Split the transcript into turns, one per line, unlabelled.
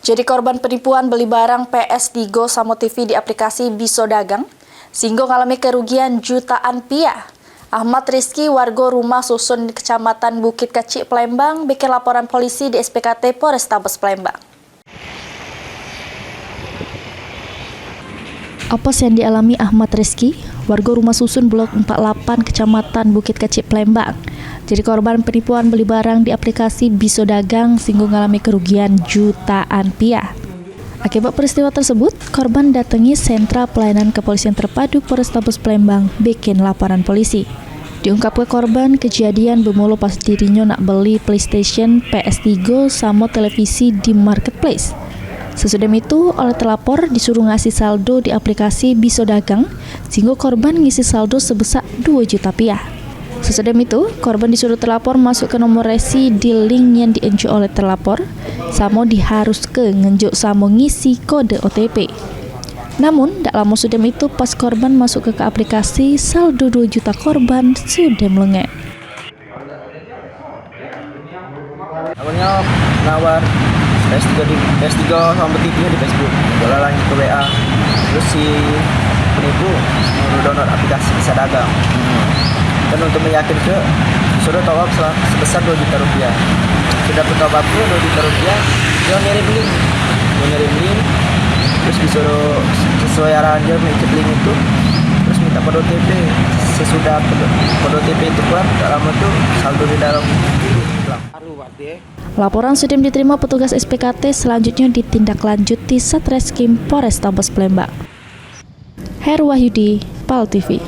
Jadi korban penipuan beli barang PS Digo Samo TV di aplikasi Biso Dagang, sehingga mengalami kerugian jutaan rupiah. Ahmad Rizky, warga rumah susun di Kecamatan Bukit Kecil, Palembang, bikin laporan polisi di SPKT Polrestabes Palembang. Apa yang dialami Ahmad Rizky, warga rumah susun Blok 48 Kecamatan Bukit Kecil, Palembang. Jadi korban penipuan beli barang di aplikasi Biso Dagang sehingga mengalami kerugian jutaan rupiah. Akibat peristiwa tersebut, korban datangi Sentra Pelayanan Kepolisian Terpadu Polrestabes Palembang bikin laporan polisi. Diungkap ke korban, kejadian bermula pas dirinya nak beli PlayStation, PS3 sama televisi di marketplace. Sesudah itu, oleh terlapor disuruh ngasih saldo di aplikasi Biso Dagang, sehingga korban ngisi saldo sebesar 2 juta rupiah. Sesudah itu, korban disuruh terlapor masuk ke nomor resi di link yang dienjuk oleh terlapor, sama diharus ke ngenjuk sama ngisi kode OTP. Namun, tak lama sudah itu pas korban masuk ke aplikasi, saldo 2 juta korban sudah melengket.
Awalnya nawar PS3 sama TV-nya di Facebook, bola lanjut ke WA, terus si penipu download aplikasi Biso Dagang. Dan untuk meyakinkan, sudah top up sebesar 2 juta rupiah. Sudah top up 2 juta rupiah, dia ngirim link, terus disuruh sesuai arahan dia mengikut link itu, terus minta kode OTP. Sesudah kode OTP itu keluar, tak lama tuh saldo di dalam hilang.
Laporan sudah diterima petugas SPKT, selanjutnya ditindaklanjuti Satreskrim Polrestabes Palembang. Heru Wahyudi, PAL TV.